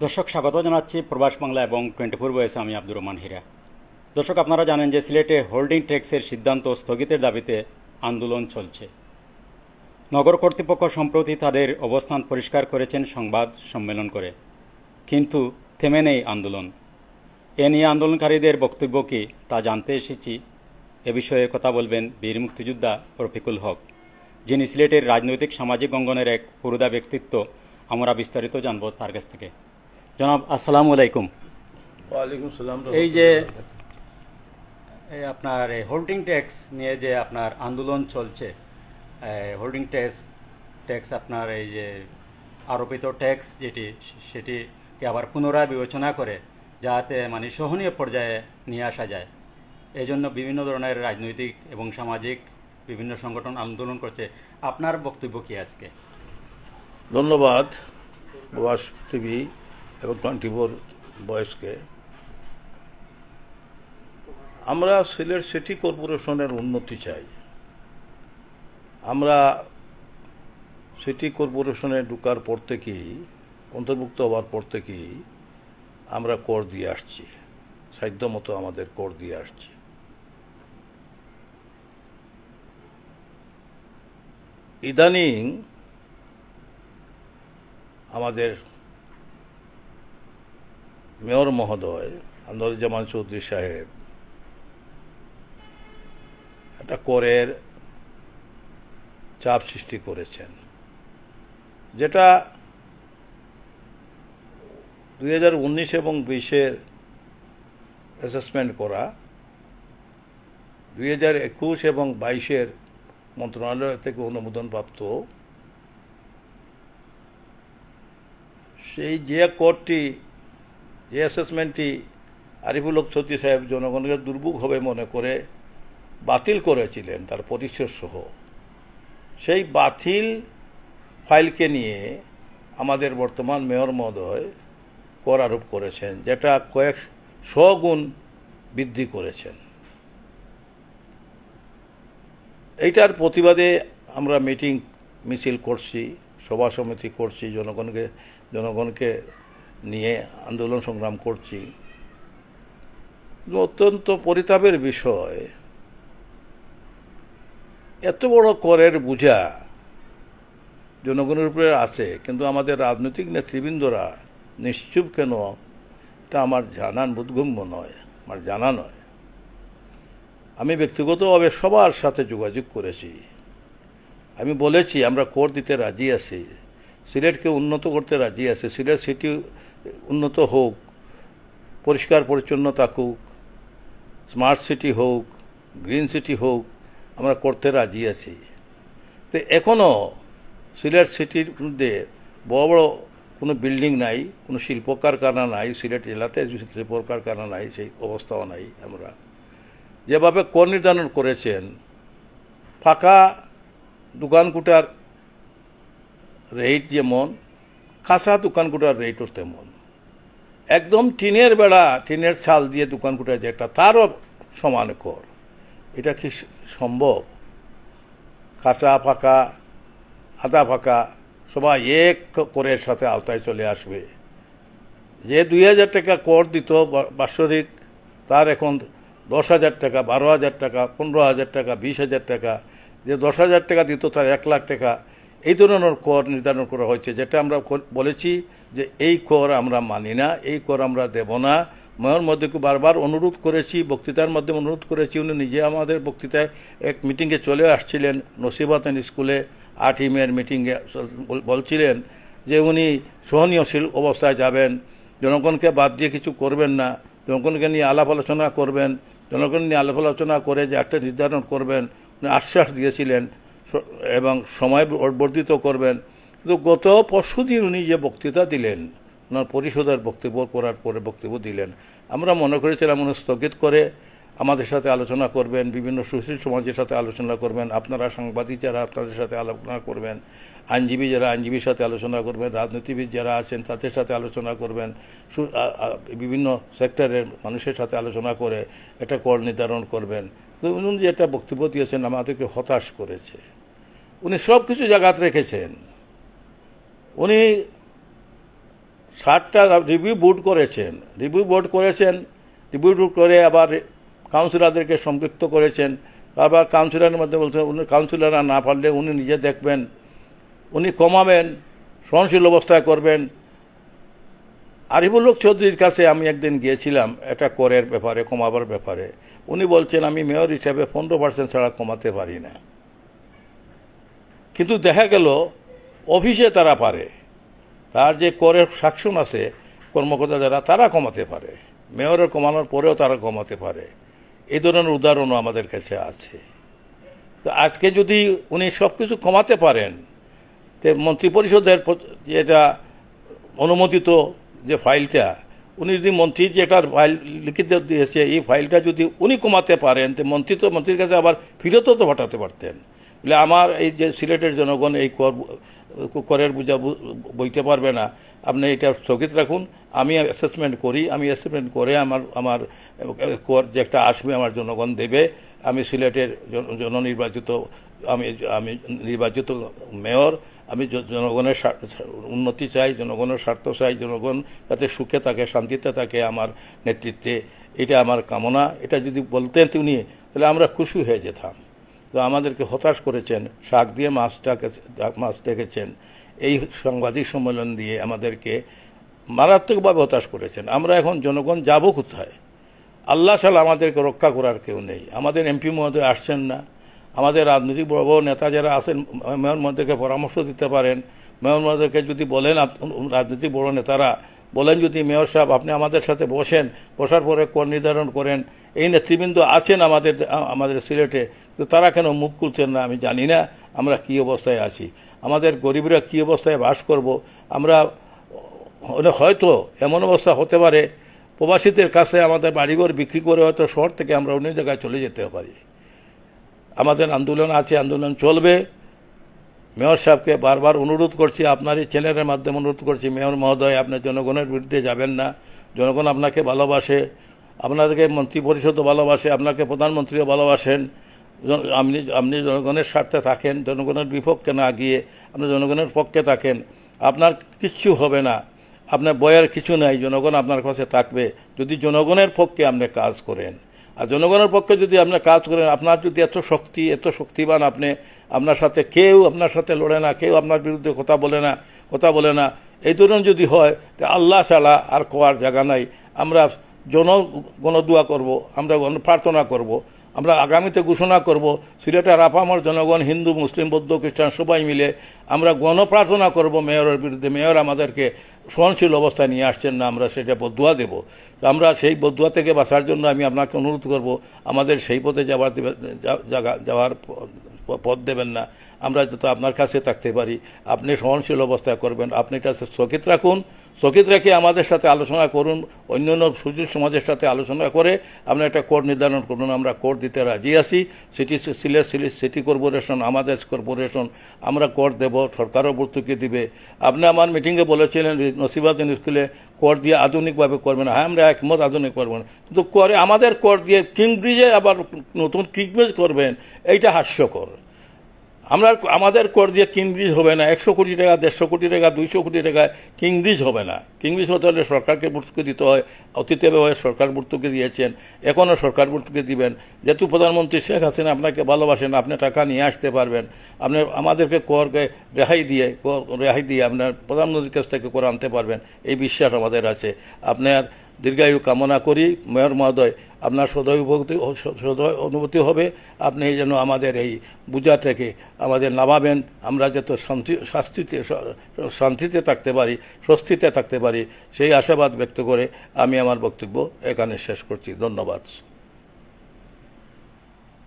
দর্শক, স্বাগত জানাচ্ছি প্রবাস বাংলা এবং 24 ভয়েসে। আমি আব্দুর রহমান হীরা। দর্শক, আপনারা জানেন যে সিলেটে হোল্ডিং ট্যাক্সের সিদ্ধান্ত স্থগিতের দাবিতে আন্দোলন চলছে। নগর কর্তৃপক্ষ সম্প্রতি তাদের অবস্থান পরিষ্কার করেছেন সংবাদ সম্মেলন করে, কিন্তু থেমে নেই আন্দোলন। এ নিয়ে আন্দোলনকারীদের বক্তব্য কি তা জানতে এসেছি। এ বিষয়ে কথা বলবেন বীর মুক্তিযোদ্ধা রফিকুল হক, যিনি সিলেটের রাজনৈতিক সামাজিক অঙ্গনের এক পুরোধা ব্যক্তিত্ব। আমরা বিস্তারিত জানব তার কাছ থেকে। জনাব, আসসালামু আলাইকুম। ওয়ালাইকুম সালাম। এই যে আপনার হোল্ডিং ট্যাক্স নিয়ে যে আপনার আন্দোলন চলছে, হোল্ডিং ট্যাক্স আপনার এই যে আরোপিত ট্যাক্স সেটিকে আবার পুনরায় বিবেচনা করে যাতে মানে সহনীয় পর্যায়ে নিয়ে আসা যায়, এই জন্য বিভিন্ন ধরনের রাজনৈতিক এবং সামাজিক বিভিন্ন সংগঠন আন্দোলন করছে। আপনার বক্তব্য কি আজকে? ধন্যবাদ প্রবাস টিভি এবং 24 ভয়েসকে। আমরা সিলেট সিটি কর্পোরেশনের উন্নতি চাই। আমরা সিটি কর্পোরেশনে ঢুকার পর থেকেই, অন্তর্ভুক্ত হওয়ার পর থেকেই আমরা কর দিয়ে আসছি, সাধ্যমতো আমাদের কর দিয়ে আসছি। ইদানিং আমাদের মেয়র মহোদয় আনোয়ারুজ্জামান চৌধুরী সাহেব একটা করের চাপ সৃষ্টি করেছেন, যেটা 2019 এবং 20-এর অ্যাসেসমেন্ট করা, 2021 এবং 22-এর মন্ত্রণালয় থেকে অনুমোদনপ্রাপ্ত সেই যে করটি, যে অ্যাসেসমেন্টটি আরিফুল হক চৌধুরী সাহেব জনগণের দুর্ভোগ হবে মনে করে বাতিল করেছিলেন তার পরিচয় সহ, সেই বাতিল ফাইলকে নিয়ে আমাদের বর্তমান মেয়র মহোদয় কর আরোপ করেছেন, যেটা কয়েক গুণ বৃদ্ধি করেছেন। এইটার প্রতিবাদে আমরা মিটিং মিছিল করছি, সভা সমিতি করছি, জনগণকে নিয়ে আন্দোলন সংগ্রাম করছি। অত্যন্ত পরিতাপের বিষয়, এত বড় করের বোঝা জনগণের উপরে আছে, কিন্তু আমাদের রাজনৈতিক নেতৃবৃন্দরা নিশ্চুপ কেন, তা আমার জানার বোধগম্য নয়, আমার জানা নয়। আমি ব্যক্তিগতভাবে সবার সাথে যোগাযোগ করেছি। আমি বলেছি আমরা কর দিতে রাজি আছি, সিলেটকে উন্নত করতে রাজি আছি, সিলেট সিটি উন্নত হোক, পরিষ্কার পরিচ্ছন্ন থাকুক, স্মার্ট সিটি হোক, গ্রিন সিটি হোক, আমরা করতে রাজি আছি। তো এখনো সিলেট সিটির মধ্যে বড় বড় কোনো বিল্ডিং নাই, কোনো শিল্প কারখানা নাই, সিলেট জেলাতে শিল্প কারখানা নাই, সেই অবস্থাও নাই। আমরা যেভাবে কর নির্ধারণ করেছেন, ফাঁকা দোকানকুটার রেট যেমন, কাঁচা দোকানকুটার রেটও তেমন। একদম টিনের বেড়া, টিনের ছাল দিয়ে দোকানকুটার যেটা, তারও সমান কর। এটা কি সম্ভব? কাঁচা ফাঁকা, আধা ফাঁকা সবাই এক করের সাথে আওতায় চলে আসবে। যে 2000 টাকা কর দিত বাৎসরিক, তার এখন 10,000 টাকা, 12,000 টাকা, 15,000 টাকা, 20,000 টাকা। যে 10,000 টাকা দিত তার 1 লাখ টাকা, এই ধরনের কর নির্ধারণ করা হয়েছে, যেটা আমরা বলেছি যে এই কর আমরা মানি না, এই কর আমরা দেব না। মেয়র মহোদয়কে বারবার অনুরোধ করেছি, বক্তৃতার মাধ্যমে অনুরোধ করেছি। উনি নিজে আমাদের বক্তৃতায় এক মিটিংয়ে চলে আসছিলেন, নসিবাতেন স্কুলে 8 মের মিটিংয়ে বলছিলেন যে উনি সহনীয়শীল অবস্থায় যাবেন, জনগণকে বাদ দিয়ে কিছু করবেন না, জনগণকে নিয়ে আলাপ আলোচনা করবেন, জনগণ নিয়ে আলাপ আলোচনা করে যে একটা নির্ধারণ করবেন, উনি আশ্বাস দিয়েছিলেন এবং সময় বর্ধিত করবেন। কিন্তু গত পরশুদিন উনি যে বক্তৃতা দিলেন, ওনার পরিষদের বক্তব্য করার পরে বক্তব্য দিলেন, আমরা মনে করেছিলাম উনি স্থগিত করে আমাদের সাথে আলোচনা করবেন, বিভিন্ন সুশীল সমাজের সাথে আলোচনা করবেন, আপনারা সাংবাদিক যারা আপনাদের সাথে আলোচনা করবেন, আইনজীবী যারা আইনজীবীর সাথে আলোচনা করবেন, রাজনীতিবিদ যারা আছেন তাদের সাথে আলোচনা করবেন, বিভিন্ন সেক্টরের মানুষের সাথে আলোচনা করে একটা কর নির্ধারণ করবেন। তো উনি যে একটা বক্তব্য দিয়েছেন আমাদেরকে হতাশ করেছে। উনি সব কিছু জায়গাত রেখেছেন, উনি 60টা রিভিউ বোর্ড করেছেন, রিভিউ করে আবার কাউন্সিলরদেরকে সম্পৃক্ত করেছেন। আবার কাউন্সিলরের মধ্যে বলছেন উনি কাউন্সিলররা না পারলে উনি নিজে দেখবেন, উনি কমাবেন, সহনশীল অবস্থায় করবেন। আরিফুল হক চৌধুরীর কাছে আমি একদিন গিয়েছিলাম একটা করের ব্যাপারে, কমাবার ব্যাপারে। উনি বলছেন আমি মেয়র হিসাবে 15% ছাড়া কমাতে পারি না। কিন্তু দেখা গেল অফিসে তারা পারে, তার যে করের শাসন আছে কর্মকর্তা যারা, তারা কমাতে পারে, মেয়রের কমানোর পরেও তারা কমাতে পারে। এই ধরনের উদাহরণও আমাদের কাছে আছে। তো আজকে যদি উনি সবকিছু কমাতে পারেন, তো মন্ত্রিপরিষদের যেটা অনুমোদিত যে ফাইলটা, উনি যদি মন্ত্রী যেটার ফাইল লিখিত দিয়েছে এই ফাইলটা যদি উনি কমাতে পারেন, তো মন্ত্রীর কাছে আবার ফিরতও তো পাঠাতে পারতেন। বলে আমার এই যে সিলেটের জনগণ এই করের বোঝা বইতে পারবে না, আপনি এটা স্থগিত রাখুন, আমি অ্যাসেসমেন্ট করি, আমি অ্যাসেসমেন্ট করে আমার কর যে একটা আসবে আমার জনগণ দেবে, আমি সিলেটের জননির্বাচিত আমি নির্বাচিত মেয়র, আমি জনগণের উন্নতি চাই, জনগণের স্বার্থ চাই, জনগণ যাতে সুখে থাকে, শান্তিতে থাকে আমার নেতৃত্বে, এটা আমার কামনা। এটা যদি বলতেন তিনি, তাহলে আমরা খুশি হয়ে যেতাম। তো আমাদেরকে হতাশ করেছেন, শাক দিয়ে মাছ ডেকেছেন, এই সাংবাদিক সম্মেলন দিয়ে আমাদেরকে মারাত্মকভাবে হতাশ করেছেন। আমরা এখন জনগণ যাব কোথায়? আল্লাহ ছাড়া আমাদেরকে রক্ষা করার কেউ নেই। আমাদের এমপি মহোদয় আসছেন না, আমাদের রাজনৈতিক বড় বড় নেতা যারা আছেন মেয়র মহোদয়কে পরামর্শ দিতে পারেন। মেয়র মহোদয়কে যদি বলেন, রাজনৈতিক বড় নেতারা বলেন যদি মেয়র সাহেব আপনি আমাদের সাথে বসেন, বসার পরে কর নির্ধারণ করেন। এই নেতৃবৃন্দ আছেন আমাদের সিলেটে, তো তারা কেন মুখ খুলছেন না? আমি জানি না আমরা কি অবস্থায় আছি, আমাদের গরিবরা কি অবস্থায় বাস করব। আমরা হয়তো এমন অবস্থা হতে পারে প্রবাসীদের কাছে আমাদের বাড়িঘর বিক্রি করে হয়তো শহর থেকে আমরা অন্য জায়গায় চলে যেতে পারি। আমাদের আন্দোলন আছে, আন্দোলন চলবে। মেয়র সাহেবকে বারবার অনুরোধ করছি, আপনার এই চ্যানেলের মাধ্যমে অনুরোধ করছি, মেয়র মহোদয় আপনি জনগণের বিরুদ্ধে যাবেন না। জনগণ আপনাকে ভালোবাসে, আপনাদেরকে মন্ত্রী পরিষদও ভালোবাসে, আপনাকে প্রধানমন্ত্রীও ভালোবাসেন। আপনি জনগণের স্বার্থে থাকেন, জনগণের বিপক্ষে না গিয়ে আপনি জনগণের পক্ষে থাকেন, আপনার কিচ্ছু হবে না, আপনার বয়ের কিছু নাই, জনগণ আপনার কাছে থাকবে যদি জনগণের পক্ষে আপনি কাজ করেন। আর জনগণের পক্ষে যদি আপনি কাজ করেন, আপনার যদি এত শক্তিবান আপনি, আপনার সাথে কেউ আপনার সাথে লড়ে না, কেউ আপনার বিরুদ্ধে কথা বলে না, এই ধরনের যদি হয় তো আল্লাহ ছাড়া আর কোয়ার জায়গা নাই। আমরা গণদুয়া করব, আমরা প্রার্থনা করব, আমরা আগামীতে ঘোষণা করব সিলেটের আপামর জনগণ হিন্দু মুসলিম বৌদ্ধ খ্রিস্টান সবাই মিলে আমরা গণপ্রার্থনা করব মেয়রের বিরুদ্ধে। মেয়র আমাদেরকে সহনশীল অবস্থায় নিয়ে আসছেন না, আমরা সেটা বদুয়া দেব। আমরা সেই বদুয়া থেকে বাঁচার জন্য আমি আপনাকে অনুরোধ করব, আমাদের সেই পথে যাওয়ার পথ দেবেন না। আমরা যত আপনার কাছে থাকতে পারি আপনি সহনশীল অবস্থায় করবেন, আপনি এটা স্থগিত রাখুন, স্থগিত রেখে আমাদের সাথে আলোচনা করুন, অন্যান্য সুশীল সমাজের সাথে আলোচনা করে আপনি একটা কোড নির্ধারণ করুন। আমরা কোড দিতে রাজি আছি। সিটি কর্পোরেশন, আমাদের কর্পোরেশন, আমরা কোড দেব, সরকারও ভর্তুকি দিবে। আপনি আমার মিটিংয়ে বলেছিলেন নসিবাউদ্দিন স্কুলে কর দিয়ে আধুনিকভাবে করবেন, হ্যাঁ আমরা একমত আধুনিক করবেন, কিন্তু করে আমাদের কর দিয়ে কিংব্রিজে আবার নতুন কিংব্রিজ করবেন, এইটা হাস্যকর। আমাদের কর দিয়ে কিংব্রিজ হবে না, 100 কোটি টাকা 150 কোটি টাকা 200 কোটি টাকায় কিংব্রিজ হবে না। কিংব্রিজ হতে হলে সরকারকে ভর্তুকি দিতে হয়, অতীতে সরকার ভর্তুকি দিয়েছেন, এখনও সরকার ভর্তুকি দিবেন। যেহেতু প্রধানমন্ত্রী শেখ হাসিনা আপনাকে ভালোবাসেন, আপনি টাকা নিয়ে আসতে পারবেন, আপনি আমাদেরকে করকে রেহাই দিয়ে আপনার প্রধানমন্ত্রীর কাছ থেকে করে আনতে পারবেন, এই বিশ্বাস আমাদের আছে। আপনার দীর্ঘায়ু কামনা করি মেয়র মহোদয়, আপনার সদয় অনুভূতি হবে, আপনি যেন আমাদের এই বোঝা থেকে আমাদের নামাবেন, আমরা যত শান্তিতে থাকতে পারি, স্বস্তিতে থাকতে পারি, সেই আশাবাদ ব্যক্ত করে আমি আমার বক্তব্য এখানে শেষ করছি। ধন্যবাদ।